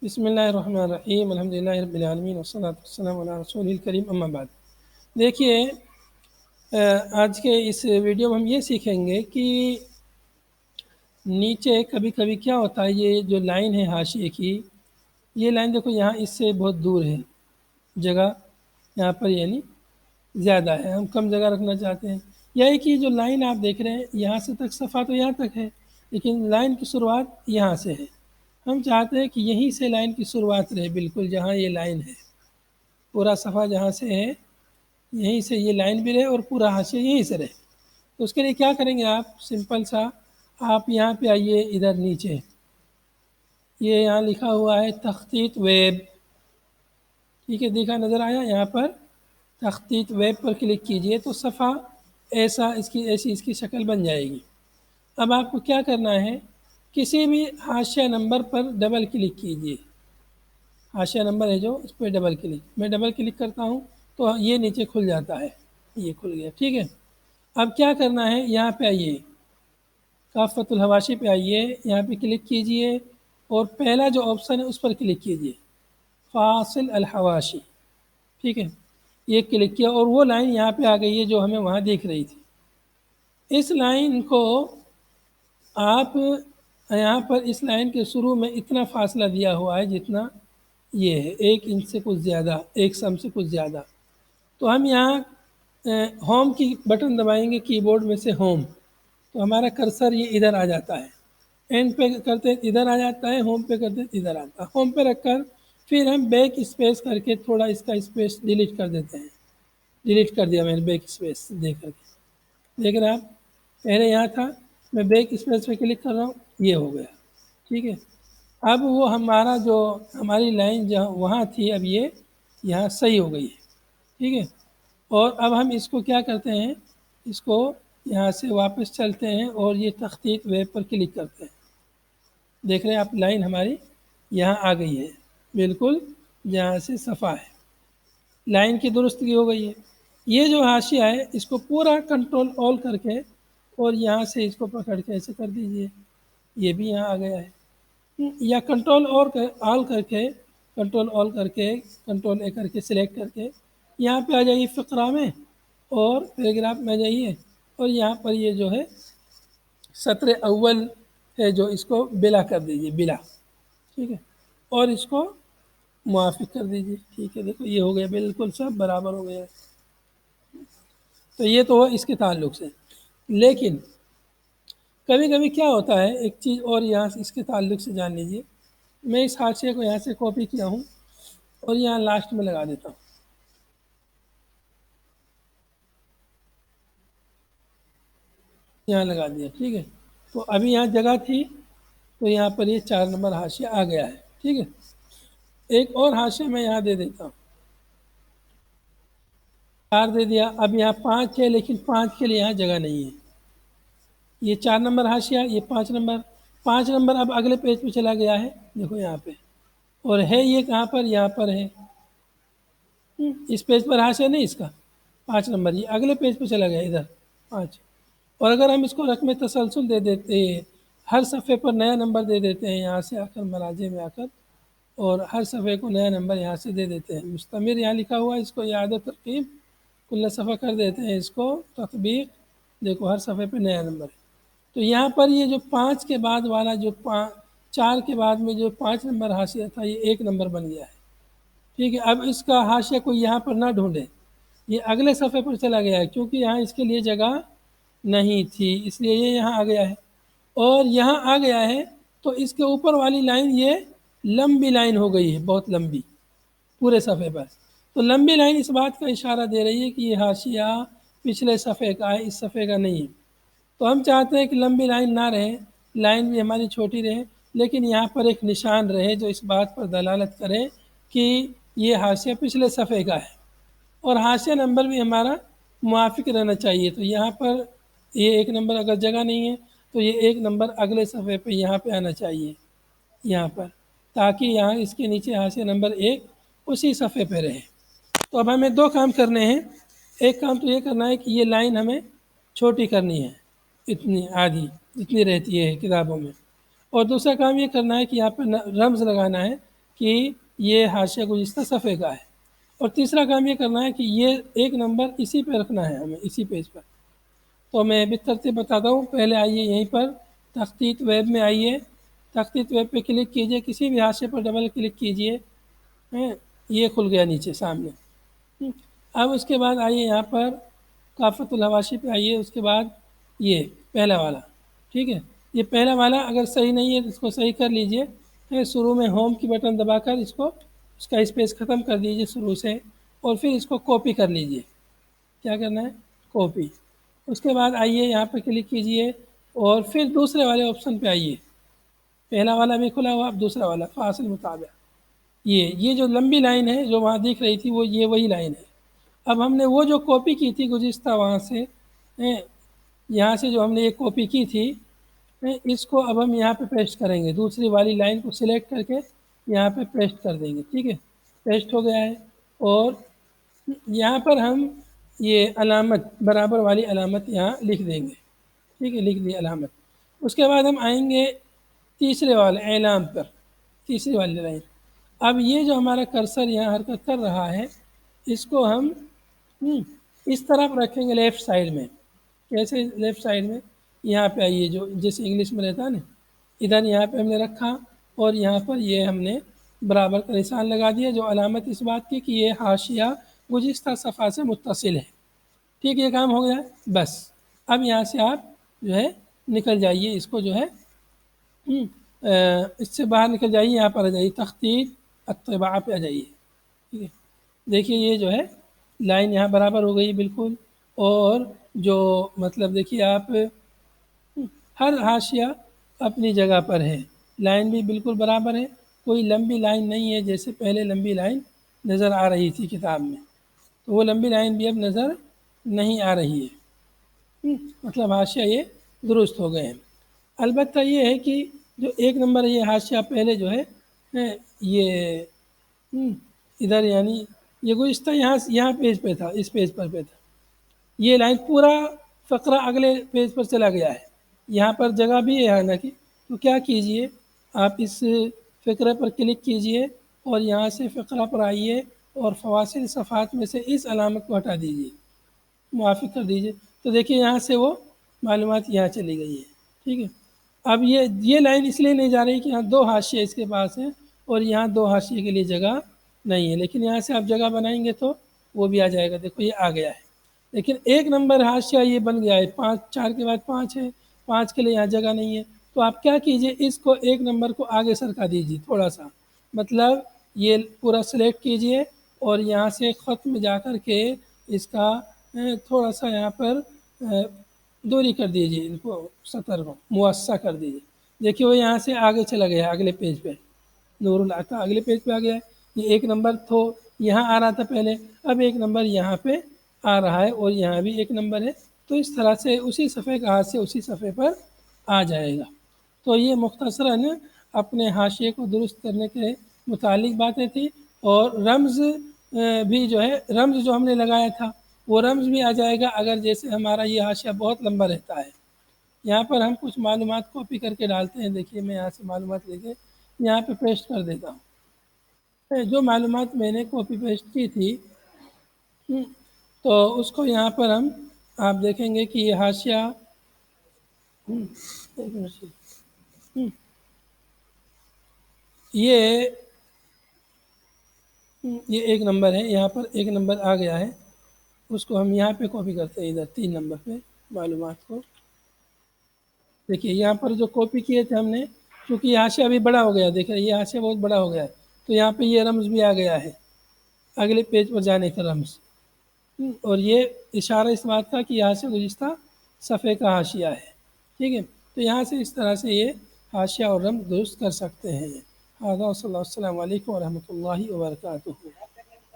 بسم اللہ الرحمن الرحیم الحمدللہ رب العالمین والصلاة والسلام علی رسول الکریم اما بعد۔ دیکھیے آج کے اس ویڈیو میں ہم یہ سیکھیں گے کہ نیچے کبھی کبھی کیا ہوتا ہے، یہ جو لائن ہے حاشیے کی، یہ لائن دیکھو یہاں اس سے بہت دور ہے، جگہ یہاں پر یعنی زیادہ ہے، ہم کم جگہ رکھنا چاہتے ہیں۔ یہی کہ جو لائن آپ دیکھ رہے ہیں یہاں سے تک صفحہ تو یہاں تک ہے، لیکن لائن کی شروعات یہاں سے ہے۔ ہم چاہتے ہیں کہ یہیں سے لائن کی شروعات رہے، بالکل جہاں یہ لائن ہے، پورا صفحہ جہاں سے ہے یہیں سے یہ لائن بھی رہے اور پورا حاشیہ یہیں سے رہے۔ تو اس کے لیے کیا کریں گے آپ، سمپل سا، آپ یہاں پہ آئیے، ادھر نیچے یہ یہاں لکھا ہوا ہے تخطیط ویب، ٹھیک ہے، دیکھا نظر آیا، یہاں پر تخطیط ویب پر کلک کیجئے تو صفحہ ایسا ایسی اس کی شکل بن جائے گی۔ اب آپ کو کیا کرنا ہے، کسی بھی حاشیہ نمبر پر ڈبل کلک کیجئے، حاشیہ نمبر ہے جو اس پہ ڈبل کلک، میں ڈبل کلک کرتا ہوں تو یہ نیچے کھل جاتا ہے، یہ کھل گیا، ٹھیک ہے۔ اب کیا کرنا ہے، یہاں پہ آئیے، کافۃ الحواشی پہ آئیے، یہاں پہ کلک کیجئے اور پہلا جو آپشن ہے اس پر کلک کیجئے، فاصل الحواشی، ٹھیک ہے، یہ کلک کیا اور وہ لائن یہاں پہ آ گئی ہے جو ہمیں وہاں دیکھ رہی تھی۔ اس لائن کو آپ یہاں پر اس لائن کے شروع میں اتنا فاصلہ دیا ہوا ہے جتنا یہ ہے، 1 انچ سے کچھ زیادہ، 1 سم سے کچھ زیادہ۔ تو ہم یہاں ہوم کی بٹن دبائیں گے، کی بورڈ میں سے ہوم، تو ہمارا کرسر یہ ادھر آ جاتا ہے، اینڈ پہ کرتے ادھر آ جاتا ہے، ہوم پہ کرتے ادھر آتا ہے۔ ہوم پہ رکھ کر پھر ہم بیک اسپیس کر کے تھوڑا اس کا اسپیس ڈیلیٹ کر دیتے ہیں، ڈیلیٹ کر دیا میں نے بیک اسپیس دیکھ کر کے، دیکھ رہے ہیں آپ، پہلے یہاں تھا، میں بیک اسپیس پہ کلک کر رہا ہوں، یہ ہو گیا، ٹھیک ہے۔ اب وہ ہمارا جو ہماری لائن جہاں وہاں تھی، اب یہ یہاں صحیح ہو گئی ہے، ٹھیک ہے۔ اور اب ہم اس کو کیا کرتے ہیں، اس کو یہاں سے واپس چلتے ہیں اور یہ تخطیط ویب پر کلک کرتے ہیں، دیکھ رہے ہیں آپ، لائن ہماری یہاں آ گئی ہے، بالکل جہاں سے صفحہ ہے، لائن کی درستگی ہو گئی ہے۔ یہ جو حاشیہ ہے اس کو پورا کنٹرول آل کر کے اور یہاں سے اس کو پکڑ کے ایسے کر دیجئے، یہ بھی یہاں آ گیا ہے، یا کنٹرول آل کر کے، کنٹرول آل کر کے، کنٹرول اے کر کے سلیکٹ کر کے یہاں پہ آ جائیے فقرہ میں اور پیراگراف میں جائیے، اور یہاں پر یہ جو ہے سطر اول ہے جو اس کو بلا کر دیجئے، بلا، ٹھیک ہے، اور اس کو موافق کر دیجئے، ٹھیک ہے، دیکھو یہ ہو گیا، بالکل سب برابر ہو گیا۔ تو یہ تو اس کے تعلق سے، لیکن کبھی کبھی کیا ہوتا ہے، ایک چیز اور یہاں سے اس کے تعلق سے جان لیجئے، میں اس حاشیے کو یہاں سے کاپی کیا ہوں اور یہاں لاسٹ میں لگا دیتا ہوں، یہاں لگا دیا، ٹھیک ہے۔ تو ابھی یہاں جگہ تھی تو یہاں پر یہ 4 نمبر حاشیہ آ گیا ہے، ٹھیک ہے۔ ایک اور حاشیہ میں یہاں دے دیتا ہوں، 4 دے دیا، اب یہاں 5 ہے لیکن 5 کے لیے یہاں جگہ نہیں ہے، یہ 4 نمبر حاشیہ، یہ 5 نمبر اب اگلے پیج پہ چلا گیا ہے، دیکھو یہاں پہ، اور ہے یہ کہاں پر، یہاں پر ہے، اس پیج پر حاشیہ نہیں اس کا، 5 نمبر یہ اگلے پیج پہ چلا گیا ادھر 5۔ اور اگر ہم اس کو رقم تسلسل دے دیتے ہیں، ہر صفحے پر نیا نمبر دے دیتے ہیں، یہاں سے آ کر مراجع میں آ کر، اور ہر صفحے کو نیا نمبر یہاں سے دے دیتے ہیں، مستمر یہاں لکھا ہوا ہے، اس کو اعادہ ترتیب کل صفحہ کر دیتے ہیں، اس کو تطبیق، دیکھو ہر صفحے پہ نیا نمبر ہے۔ تو یہاں پر یہ جو 5 کے بعد والا جو 4 کے بعد میں جو 5 نمبر حاشیہ تھا یہ 1 نمبر بن گیا ہے، ٹھیک ہے۔ اب اس کا حاشیہ کو یہاں پر نہ ڈھونڈے، یہ اگلے صفحے پر چلا گیا ہے، کیونکہ یہاں اس کے لیے جگہ نہیں تھی، اس لیے یہ یہاں آ گیا ہے، اور یہاں آ گیا ہے تو اس کے اوپر والی لائن یہ لمبی لائن ہو گئی ہے، بہت لمبی، پورے صفحے پر۔ تو لمبی لائن اس بات کا اشارہ دے رہی ہے کہ یہ حاشیہ پچھلے صفحے کا ہے، اس صفحے کا نہیں ہے۔ تو ہم چاہتے ہیں کہ لمبی لائن نہ رہے، لائن بھی ہماری چھوٹی رہے، لیکن یہاں پر ایک نشان رہے جو اس بات پر دلالت کرے کہ یہ حاشیہ پچھلے صفحے کا ہے، اور حاشیہ نمبر بھی ہمارا موافق رہنا چاہیے۔ تو یہاں پر یہ 1 نمبر اگر جگہ نہیں ہے تو یہ 1 نمبر اگلے صفحے پہ یہاں پہ آنا چاہیے، یہاں پر، تاکہ یہاں اس کے نیچے حاشیہ نمبر 1 اسی صفحے پہ رہے۔ تو اب ہمیں 2 کام کرنے ہیں، ایک کام تو یہ کرنا ہے کہ یہ لائن ہمیں چھوٹی کرنی ہے، اتنی آدھی جتنی رہتی ہے کتابوں میں، اور دوسرا کام یہ کرنا ہے کہ یہاں پہ رمز لگانا ہے کہ یہ حاشیہ گزشتہ صفحے کا ہے، اور تیسرا کام یہ کرنا ہے کہ یہ ایک نمبر اسی پہ رکھنا ہے ہمیں، اسی پیج پر۔ تو میں بالترتیب بتاتا ہوں۔ پہلے آئیے یہیں پر تخطیط ویب میں آئیے، تخطیط ویب پہ کلک کیجئے، کسی بھی حاشیے پر ڈبل کلک کیجئے، یہ کھل گیا نیچے سامنے۔ اب اس کے بعد آئیے یہاں پر کافۃ الحواشی پہ آئیے، اس کے بعد یہ پہلا والا، ٹھیک ہے، یہ پہلا والا اگر صحیح نہیں ہے تو اس کو صحیح کر لیجئے۔ شروع میں ہوم کی بٹن دبا کر اس کا اسپیس ختم کر دیجئے شروع سے، اور پھر اس کو کاپی کر لیجئے۔ کیا کرنا ہے؟ کاپی۔ اس کے بعد آئیے یہاں پہ کلک کیجئے، اور پھر دوسرے والے آپشن پہ آئیے۔ پہلا والا بھی کھلا ہوا، اب دوسرا والا فاصل مطابق، یہ جو لمبی لائن ہے جو وہاں دکھ رہی تھی یہ وہی لائن ہے۔ اب ہم نے وہ جو کاپی کی تھی گزشتہ وہاں سے، یہاں سے جو ہم نے یہ کاپی کی تھی، اس کو اب ہم یہاں پہ پیسٹ کریں گے، دوسری والی لائن کو سلیکٹ کر کے یہاں پہ پیسٹ کر دیں گے، ٹھیک ہے، پیسٹ ہو گیا ہے۔ اور یہاں پر ہم یہ علامت، برابر والی علامت یہاں لکھ دیں گے، ٹھیک ہے، لکھ دی علامت۔ اس کے بعد ہم آئیں گے تیسرے والے اعلان پر، تیسری والی لائن۔ اب یہ جو ہمارا کرسر یہاں حرکت کر رہا ہے، اس کو ہم اس طرف رکھیں گے لیفٹ سائڈ میں۔ کیسے لیفٹ سائڈ میں؟ یہاں پہ آئیے، جو جیسے انگلش میں رہتا ہے نا، ادھر یہاں پہ ہم نے رکھا، اور یہاں پر یہ ہم نے برابر کا نشان لگا دیا، جو علامت اس بات کی کہ یہ حاشیہ گزشتہ صفحہ سے متصل ہے۔ ٹھیک، یہ کام ہو گیا۔ بس اب یہاں سے آپ جو ہے نکل جائیے، اس کو جو ہے اس سے باہر نکل جائیے، یہاں پر آ جائیے، تخطیط الطباعہ پہ آ جائیے، ٹھیک ہے۔ دیکھیے یہ جو ہے لائن یہاں برابر ہو گئی بالکل، اور جو مطلب دیکھیے آپ، ہر حاشیہ اپنی جگہ پر ہے، لائن بھی بالکل برابر ہے، کوئی لمبی لائن نہیں ہے جیسے پہلے لمبی لائن نظر آ رہی تھی کتاب میں، تو وہ لمبی لائن بھی اب نظر نہیں آ رہی ہے، مطلب حاشیہ یہ درست ہو گئے ہیں۔ البتہ یہ ہے کہ جو ایک نمبر یہ حاشیہ پہلے جو ہے یہ ادھر یعنی یہ گزشتہ یہاں پیج پہ تھا، اس پیج پر تھا، یہ لائن پورا فقرہ اگلے پیج پر چلا گیا ہے، یہاں پر جگہ بھی ہے نا کہ، تو کیا کیجئے آپ اس فقرے پر کلک کیجئے، اور یہاں سے فقرہ پر آئیے، اور فواصل صفحات میں سے اس علامت کو ہٹا دیجئے، موافق کر دیجئے، تو دیکھیے یہاں سے وہ معلومات یہاں چلی گئی ہے، ٹھیک ہے۔ اب یہ لائن اس لیے نہیں جا رہی کہ یہاں دو حاشیے اس کے پاس ہیں، اور یہاں دو حاشیے کے لیے جگہ نہیں ہے، لیکن یہاں سے آپ جگہ بنائیں گے تو وہ بھی آ جائے گا، دیکھو یہ آ گیا ہے۔ لیکن ایک نمبر حاشیہ یہ بن گیا ہے، 5، 4 کے بعد 5 ہے، 5 کے لیے یہاں جگہ نہیں ہے، تو آپ کیا کیجئے، اس کو ایک نمبر کو آگے سرکا دیجئے تھوڑا سا، مطلب یہ پورا سلیکٹ کیجئے، اور یہاں سے خط میں جا کر کے اس کا تھوڑا سا یہاں پر دوری کر دیجئے، ان کو سطر کو موسع کر دیجئے، دیکھیے وہ یہاں سے آگے چلا گیا اگلے پیج پہ، نور العطا اگلے پیج پہ آ گیا ہے۔ یہ ایک نمبر تو یہاں آ رہا تھا پہلے، اب ایک نمبر یہاں پہ آ رہا ہے، اور یہاں بھی ایک نمبر ہے، تو اس طرح سے اسی صفحے کا ہاتھ سے اسی صفحے پر آ جائے گا۔ تو یہ مختصراً اپنے حاشیے کو درست کرنے کے متعلق باتیں تھیں، اور رمز بھی جو ہے، رمز جو ہم نے لگایا تھا وہ رمز بھی آ جائے گا اگر جیسے ہمارا یہ حاشیہ بہت لمبا رہتا ہے۔ یہاں پر ہم کچھ معلومات کاپی کر کے ڈالتے ہیں، دیکھیے میں یہاں سے معلومات لے کے یہاں پہ پیسٹ کر دیتا ہوں، جو معلومات میں نے کاپی پیسٹ کی تھی، تو اس کو یہاں پر ہم آپ دیکھیں گے کہ یہ حاشیہ یہ ایک نمبر ہے، یہاں پر ایک نمبر آ گیا ہے، اس کو ہم یہاں پہ کاپی کرتے ہیں ادھر 3 نمبر پہ معلومات کو۔ دیکھیے یہاں پر جو کاپی کیے تھے ہم نے، کیونکہ یہ حاشیہ ابھی بڑا ہو گیا، دیکھیں یہ حاشیہ بہت بڑا ہو گیا ہے، تو یہاں پہ یہ رمز بھی آ گیا ہے اگلے پیج پر جانے کا رمز، اور یہ اشارہ اس بات کا کہ یہاں سے گزشتہ صفحے کا حاشیہ ہے، ٹھیک ہے۔ تو یہاں سے اس طرح سے یہ حاشیہ اور رمز درست کر سکتے ہیں۔ ہذا صلی اللہ، السلام علیکم ورحمۃ اللہ وبرکاتہ۔